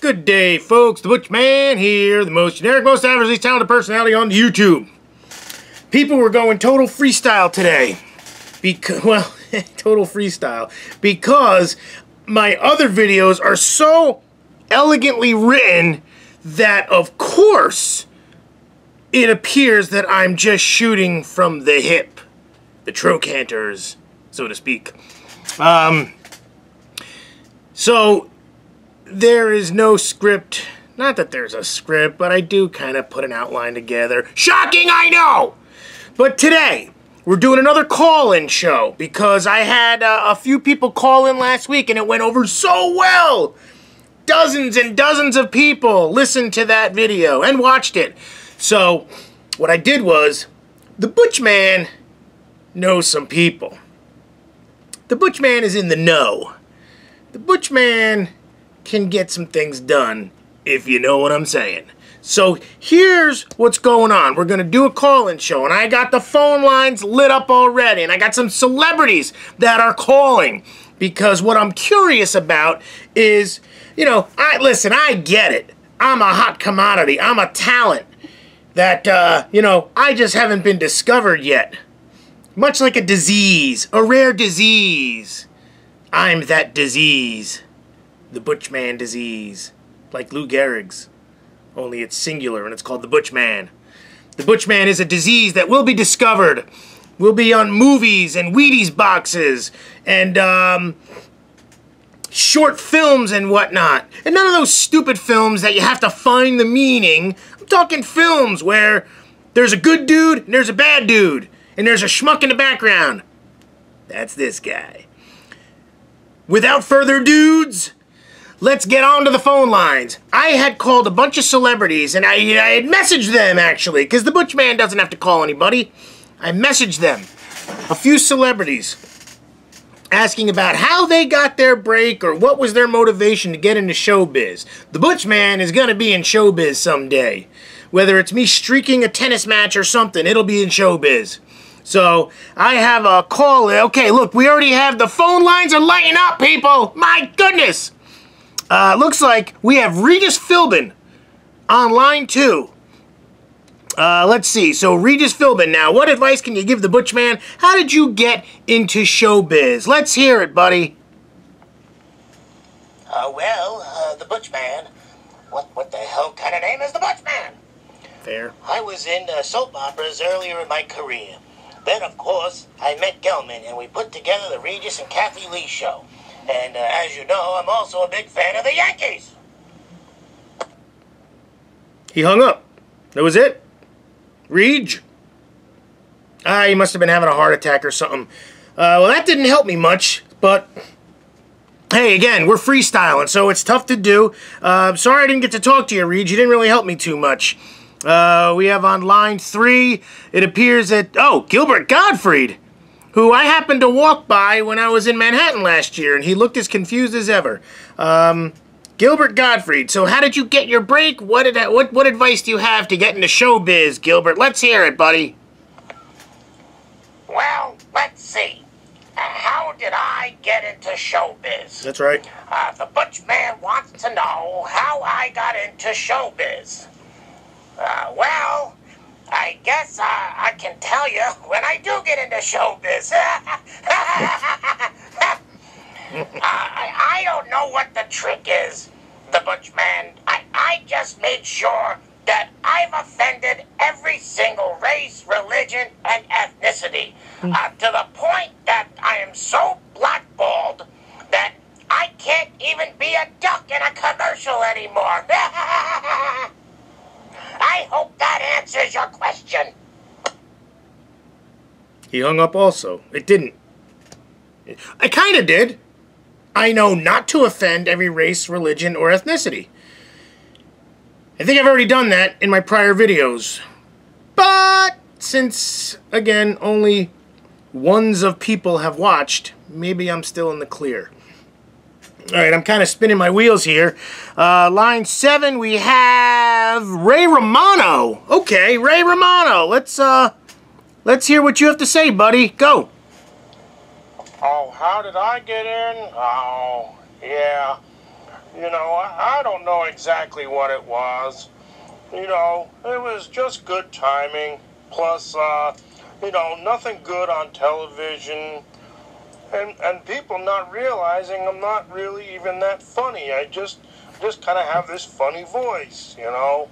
Good day, folks. The Butch Man here, the most generic, most averagely talented personality on YouTube. People were going total freestyle today. Well, total freestyle. Because my other videos are so elegantly written that, of course, it appears that I'm just shooting from the hip. The trocanters, so to speak. So, there is no script. Not that there's a script, but I do kind of put an outline together. Shocking, I know! But today, we're doing another call-in show because I had a few people call in last week and it went over so well! Dozens and dozens of people listened to that video and watched it. So, what I did was, the Butch Man knows some people. The Butch Man is in the know. The Butch Man can get some things done, if you know what I'm saying. So here's what's going on. We're going to do a call-in show, and I got the phone lines lit up already, and I got some celebrities that are calling, because what I'm curious about is, you know, I get it. I'm a hot commodity. I'm a talent that, you know, I just haven't been discovered yet. Much like a disease, a rare disease. I'm that disease. The Butch Man disease. Like Lou Gehrig's. Only it's singular and it's called the Butch Man. The Butch Man is a disease that will be discovered. Will be on movies and Wheaties boxes and short films and whatnot. And none of those stupid films that you have to find the meaning. I'm talking films where there's a good dude and there's a bad dude. And there's a schmuck in the background. That's this guy. Without further dudes, let's get on to the phone lines. I had called a bunch of celebrities, and I had messaged them, actually, because the Butch Man doesn't have to call anybody. I messaged them, a few celebrities, asking about how they got their break or what was their motivation to get into showbiz. The Butch Man is going to be in showbiz someday. Whether it's me streaking a tennis match or something, it'll be in showbiz. So, I have a call. Okay, look, we already have the phone lines are lighting up, people. My goodness. Looks like we have Regis Philbin on line 2. Let's see. So, Regis Philbin. Now, what advice can you give the Butch Man? How did you get into showbiz? Let's hear it, buddy. The Butch Man. What the hell kind of name is the Butch Man? Fair. I was in soap operas earlier in my career. Then, of course, I met Gelman, and we put together the Regis and Kathy Lee show. And as you know, I'm also a big fan of the Yankees. He hung up. That was it? Reg? He must have been having a heart attack or something. Well, that didn't help me much, but hey, again, we're freestyling, so it's tough to do. Sorry I didn't get to talk to you, Reg. You didn't really help me too much. We have on line 3, it appears that, Gilbert Gottfried, who I happened to walk by when I was in Manhattan last year, and he looked as confused as ever. Gilbert Gottfried, so how did you get your break? What advice do you have to get into showbiz, Gilbert? Let's hear it, buddy. Well, let's see. How did I get into showbiz? That's right. The Butch Man wants to know how I got into showbiz. Well, I guess I can tell you when I do get into showbiz. I don't know what the trick is, the Butch Man. I just made sure that I've offended every single race, religion, and ethnicity to the point that I am so blackballed that I can't even be a duck in a commercial anymore. I hope that answers your question. He hung up also. It didn't. I kind of did. I know not to offend every race, religion, or ethnicity. I think I've already done that in my prior videos. But since, again, only ones of people have watched, maybe I'm still in the clear. Alright, I'm kind of spinning my wheels here. Line 7, we have Ray Romano. Okay, Ray Romano. Let's hear what you have to say, buddy. Go. Oh, how did I get in? Oh, yeah. You know, I don't know exactly what it was. You know, it was just good timing. Plus, you know, nothing good on television. And people not realizing I'm not really even that funny. I just kind of have this funny voice, you know.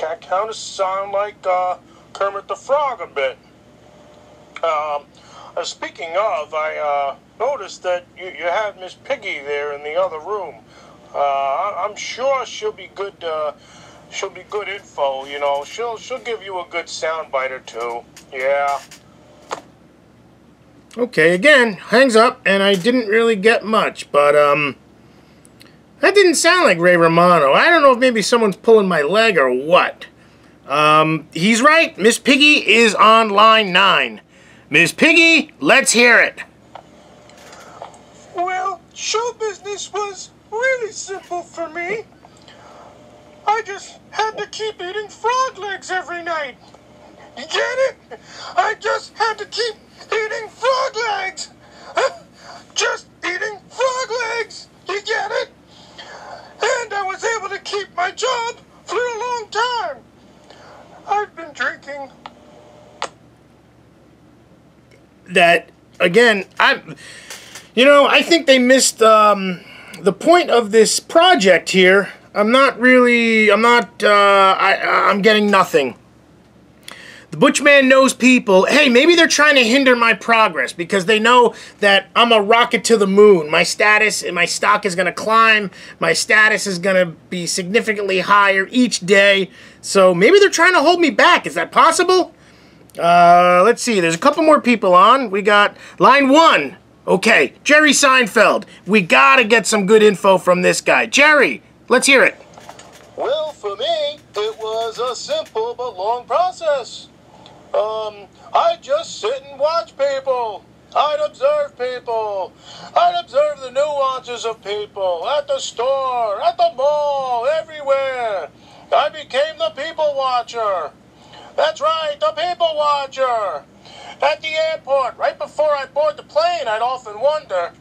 I kind of sound like Kermit the Frog a bit. Speaking of, I noticed that you have Miss Piggy there in the other room. I'm sure she'll be good. She'll be good info. You know, she'll give you a good soundbite or two. Yeah. Okay, again, hangs up, and I didn't really get much, but, that didn't sound like Ray Romano. I don't know if maybe someone's pulling my leg or what. He's right. Miss Piggy is on line 9. Miss Piggy, let's hear it. Well, show business was really simple for me. I just had to keep eating frog legs every night. You get it? I just had to keep eating frog legs. Just eating frog legs. You get it? And I was able to keep my job for a long time. I've been drinking. That, again, I think they missed, the point of this project here. I'm getting nothing. The Butch Man knows people. Hey, maybe they're trying to hinder my progress because they know that I'm a rocket to the moon. My status and my stock is going to climb. My status is going to be significantly higher each day. So maybe they're trying to hold me back. Is that possible? Let's see. There's a couple more people on. We got line 1. Okay, Jerry Seinfeld. We got to get some good info from this guy. Jerry, let's hear it. Well, for me, it was a simple but long process. I'd just sit and watch people. I'd observe people. I'd observe the nuances of people at the store, at the mall, everywhere. I became the people watcher. That's right, the people watcher. At the airport, right before I board the plane, I'd often wonder,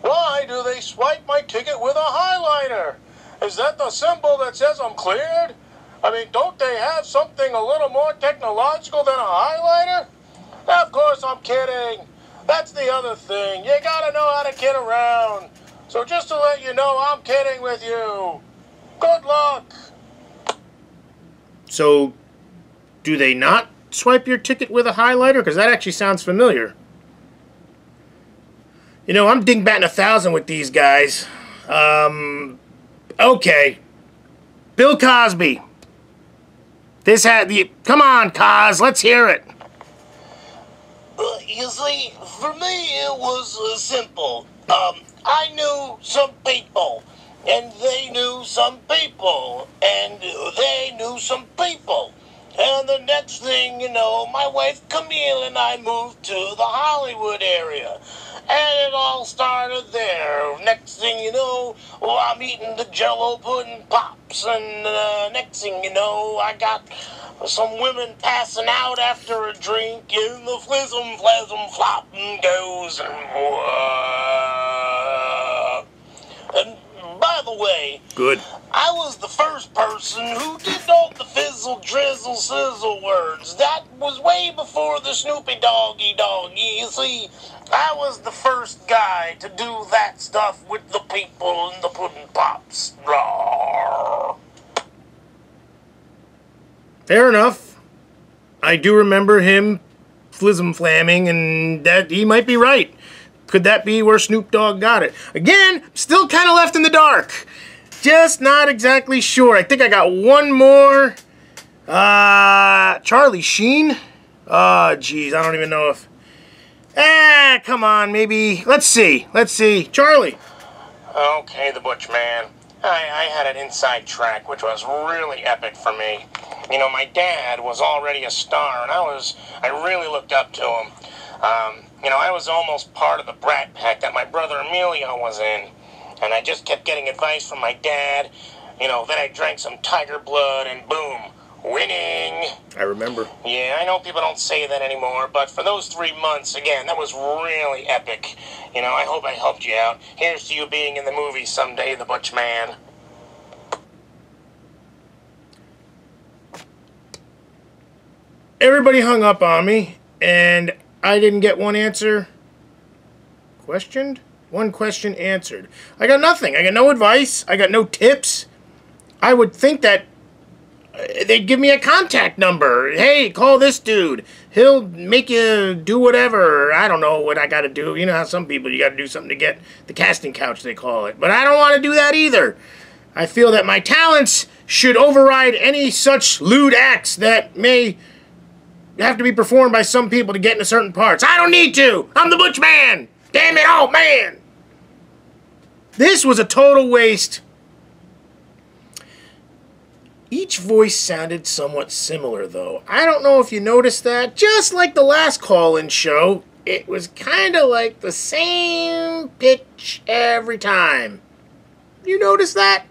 why do they swipe my ticket with a highlighter? Is that the symbol that says I'm cleared? I mean, don't they have something a little more technological than a highlighter? Of course I'm kidding. That's the other thing. You gotta know how to kid around. So just to let you know, I'm kidding with you. Good luck. So, do they not swipe your ticket with a highlighter? Because that actually sounds familiar. You know, I'm ding-batting 1,000 with these guys. Okay. Bill Cosby. Come on, Cos, let's hear it. You see, for me it was simple. I knew some people, and they knew some people, and they knew some people. And the next thing you know, my wife Camille and I moved to the Hollywood area. And it all started there. Next thing you know, I'm eating the Jell-O pudding pops. And next thing you know, I got some women passing out after a drink. And the flism, flasm, flopping goes. And by the way, Good. I was the first person who did all the fizzle, drizzle, sizzle words. That was way before the Snoopy Doggy. You see, I was the first guy to do that stuff with the people and the pudding pops. Rawr. Fair enough. I do remember him flism-flamming, and that he might be right. Could that be where Snoop Dogg got it? Again, still kind of left in the dark. Just not exactly sure. I think I got one more. Charlie Sheen? Oh, geez, I don't even know if... come on, maybe... Let's see. Charlie. Okay, the Butch Man. I had an inside track, which was really epic for me. You know, my dad was already a star, and I really looked up to him. You know, I was almost part of the Brat Pack that my brother Emilio was in. And I just kept getting advice from my dad. You know, then I drank some tiger blood, and boom, winning. I remember. Yeah, I know people don't say that anymore, but for those 3 months, again, that was really epic. You know, I hope I helped you out. Here's to you being in the movie someday, the Butch Man. everybody hung up on me, and I didn't get one answer questioned. One question answered. I got nothing. I got no advice. I got no tips. I would think that they'd give me a contact number. Hey, call this dude. He'll make you do whatever. I don't know what I got to do. You know how some people, you got to do something to get the casting couch, they call it. But I don't want to do that either. I feel that my talents should override any such lewd acts that may have to be performed by some people to get into certain parts. I don't need to. I'm the Butch Man. Damn it all, man. This was a total waste. Each voice sounded somewhat similar, though. I don't know if you noticed that. Just like the last call-in show, it was kind of like the same pitch every time. You notice that?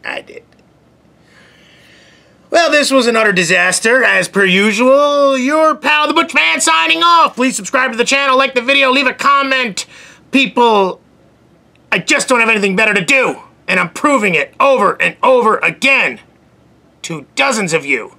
I did. Well, this was an utter disaster, as per usual. Your pal, the Butch Man, signing off. Please subscribe to the channel, like the video, leave a comment. People, I just don't have anything better to do. And I'm proving it over and over again to dozens of you.